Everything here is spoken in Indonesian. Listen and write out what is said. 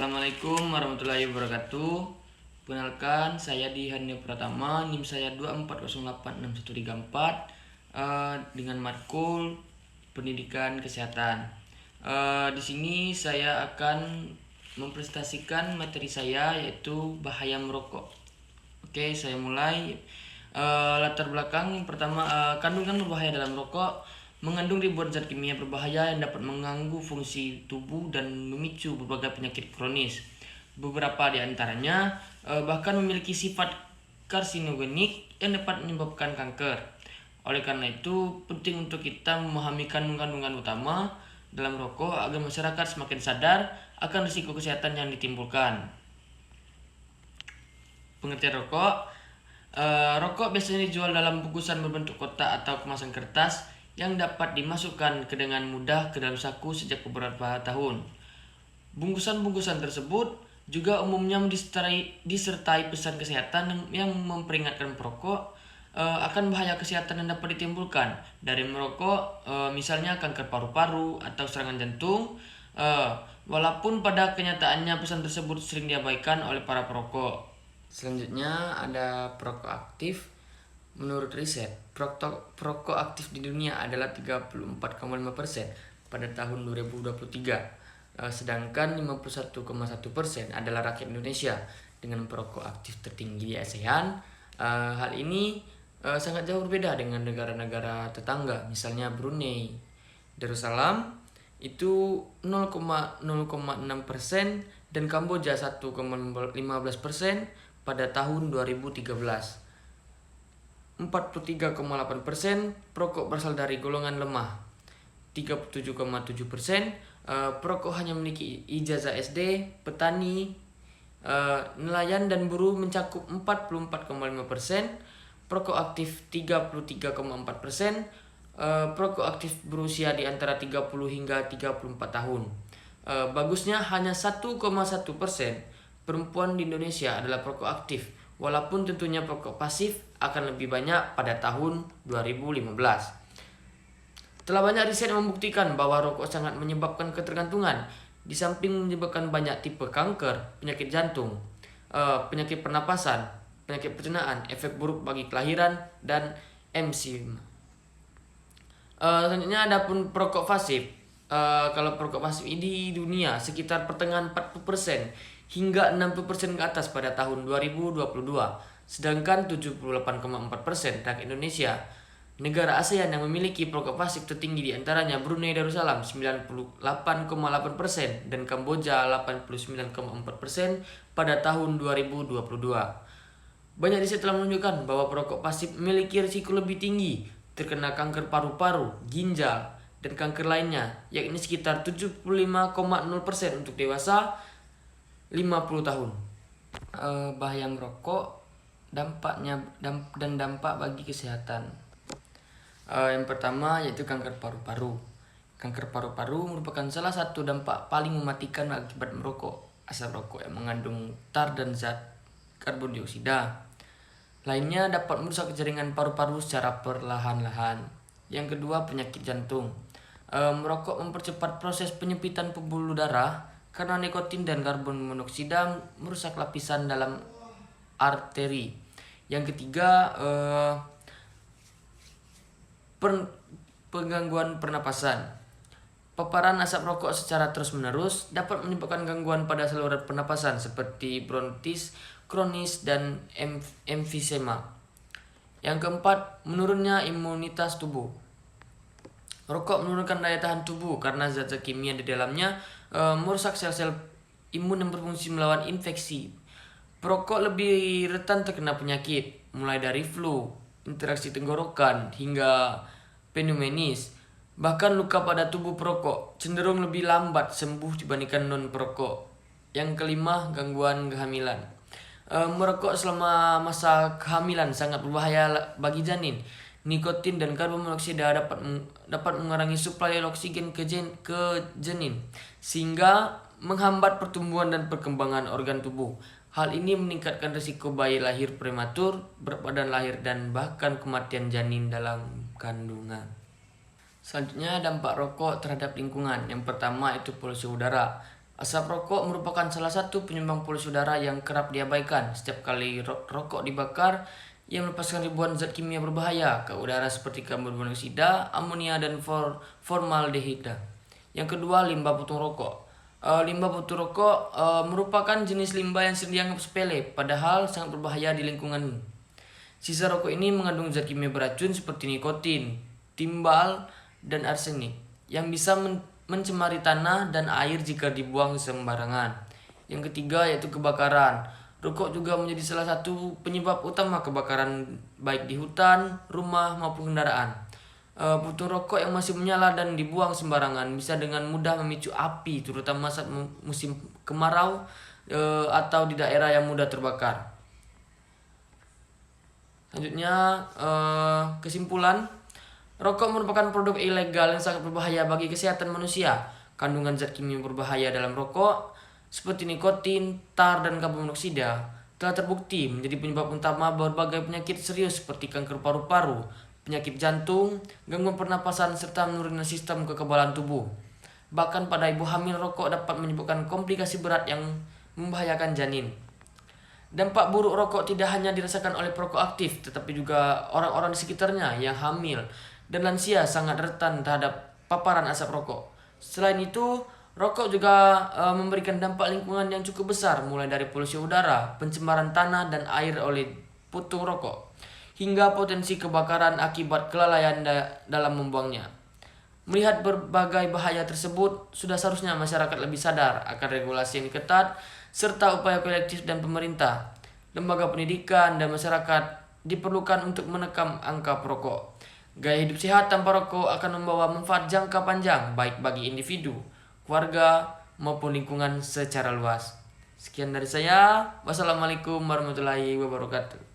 Assalamualaikum warahmatullahi wabarakatuh. Perkenalkan, saya Dihanyo Pratama, NIM saya 240861334 dengan matkul Pendidikan Kesehatan. Di sini saya akan mempresentasikan materi saya yaitu bahaya merokok. Oke, saya mulai. Latar belakang yang pertama, kandungan berbahaya dalam rokok mengandung ribuan zat kimia berbahaya yang dapat mengganggu fungsi tubuh dan memicu berbagai penyakit kronis. Beberapa di antaranya bahkan memiliki sifat karsinogenik yang dapat menyebabkan kanker. Oleh karena itu, penting untuk kita memahami kandungan utama dalam rokok agar masyarakat semakin sadar akan risiko kesehatan yang ditimbulkan. Pengertian rokok. Rokok biasanya dijual dalam bungkusan berbentuk kotak atau kemasan kertas yang dapat dimasukkan dengan mudah ke dalam saku sejak beberapa tahun. Bungkusan-bungkusan tersebut juga umumnya disertai pesan kesehatan yang memperingatkan perokok akan bahaya kesehatan yang dapat ditimbulkan dari merokok, misalnya kanker paru-paru atau serangan jantung. Walaupun pada kenyataannya pesan tersebut sering diabaikan oleh para perokok. Selanjutnya ada perokok aktif. Menurut riset, perokok aktif di dunia adalah 34,5% pada tahun 2023, sedangkan 51,1% adalah rakyat Indonesia dengan perokok aktif tertinggi di ASEAN. Hal ini sangat jauh berbeda dengan negara-negara tetangga, misalnya Brunei Darussalam itu 0,6% dan Kamboja 1,15% pada tahun 2013. 43,8% perokok berasal dari golongan lemah. 37,7% perokok hanya memiliki ijazah SD, petani, nelayan dan buruh mencakup 44,5%, perokok aktif 33,4%, perokok aktif berusia di antara 30 hingga 34 tahun. Bagusnya hanya 1,1% perempuan di Indonesia adalah perokok aktif, walaupun tentunya perokok pasif akan lebih banyak pada tahun 2015. Telah banyak riset yang membuktikan bahwa rokok sangat menyebabkan ketergantungan, di samping menyebabkan banyak tipe kanker, penyakit jantung, penyakit pernapasan, penyakit pencernaan, efek buruk bagi kelahiran, dan emfisema. Selanjutnya ada pun perokok pasif. Kalau perokok pasif ini di dunia sekitar pertengahan 40% hingga 60% ke atas pada tahun 2022, sedangkan 78,4% rakyat Indonesia. Negara ASEAN yang memiliki perokok pasif tertinggi di antaranya Brunei Darussalam 98,8% dan Kamboja 89,4% pada tahun 2022. Banyak riset telah menunjukkan bahwa perokok pasif memiliki risiko lebih tinggi terkena kanker paru-paru, ginjal, dan kanker lainnya, yakni sekitar 75,0% untuk dewasa 50 tahun. Bahaya merokok, dampaknya dan dampak bagi kesehatan. Yang pertama yaitu kanker paru-paru. Kanker paru-paru merupakan salah satu dampak paling mematikan akibat merokok. Asap rokok yang mengandung tar dan zat karbon dioksida lainnya dapat merusak jaringan paru-paru secara perlahan-lahan. Yang kedua, penyakit jantung. Merokok mempercepat proses penyempitan pembuluh darah karena nikotin dan karbon monoksida merusak lapisan dalam arteri. Yang ketiga, penggangguan pernapasan. Paparan asap rokok secara terus-menerus dapat menyebabkan gangguan pada saluran pernapasan seperti bronkitis kronis dan emfisema. Yang keempat, menurunnya imunitas tubuh. Rokok menurunkan daya tahan tubuh karena zat-zat kimia di dalamnya merusak sel-sel imun yang berfungsi melawan infeksi. Perokok lebih rentan terkena penyakit, mulai dari flu, interaksi tenggorokan, hingga pneumonis. Bahkan luka pada tubuh perokok cenderung lebih lambat sembuh dibandingkan non-perokok. Yang kelima, gangguan kehamilan. Merokok selama masa kehamilan sangat berbahaya bagi janin. Nikotin dan karbon monoksida dapat mengurangi suplai oksigen ke janin, sehingga menghambat pertumbuhan dan perkembangan organ tubuh. Hal ini meningkatkan risiko bayi lahir prematur, berat badan lahir, dan bahkan kematian janin dalam kandungan. Selanjutnya, dampak rokok terhadap lingkungan. Yang pertama itu polusi udara. Asap rokok merupakan salah satu penyumbang polusi udara yang kerap diabaikan. Setiap kali rokok dibakar, ia melepaskan ribuan zat kimia berbahaya ke udara seperti karbon monoksida, amonia, dan formaldehida. Yang kedua, limbah puntung rokok. Limbah puntung rokok merupakan jenis limbah yang sering dianggap sepele, padahal sangat berbahaya di lingkungan. Sisa rokok ini mengandung zat kimia beracun seperti nikotin, timbal, dan arsenik yang bisa mencemari tanah dan air jika dibuang sembarangan. Yang ketiga yaitu kebakaran. Rokok juga menjadi salah satu penyebab utama kebakaran baik di hutan, rumah maupun kendaraan. Puntung rokok yang masih menyala dan dibuang sembarangan bisa dengan mudah memicu api, terutama saat musim kemarau atau di daerah yang mudah terbakar. Selanjutnya, kesimpulan, rokok merupakan produk ilegal yang sangat berbahaya bagi kesehatan manusia. Kandungan zat kimia berbahaya dalam rokok seperti nikotin, tar, dan karbon monoksida telah terbukti menjadi penyebab utama berbagai penyakit serius seperti kanker paru-paru, penyakit jantung, gangguan pernapasan, serta menurunkan sistem kekebalan tubuh. Bahkan pada ibu hamil, rokok dapat menyebabkan komplikasi berat yang membahayakan janin. Dampak buruk rokok tidak hanya dirasakan oleh perokok aktif, tetapi juga orang-orang di sekitarnya yang hamil dan lansia sangat rentan terhadap paparan asap rokok. Selain itu, rokok juga memberikan dampak lingkungan yang cukup besar, mulai dari polusi udara, pencemaran tanah dan air oleh puntung rokok, hingga potensi kebakaran akibat kelalaian dalam membuangnya. Melihat berbagai bahaya tersebut, sudah seharusnya masyarakat lebih sadar akan regulasi yang ketat, serta upaya kolektif dan pemerintah, lembaga pendidikan, dan masyarakat diperlukan untuk menekan angka perokok. Gaya hidup sehat tanpa rokok akan membawa manfaat jangka panjang, baik bagi individu, keluarga, maupun lingkungan secara luas. Sekian dari saya. Wassalamualaikum warahmatullahi wabarakatuh.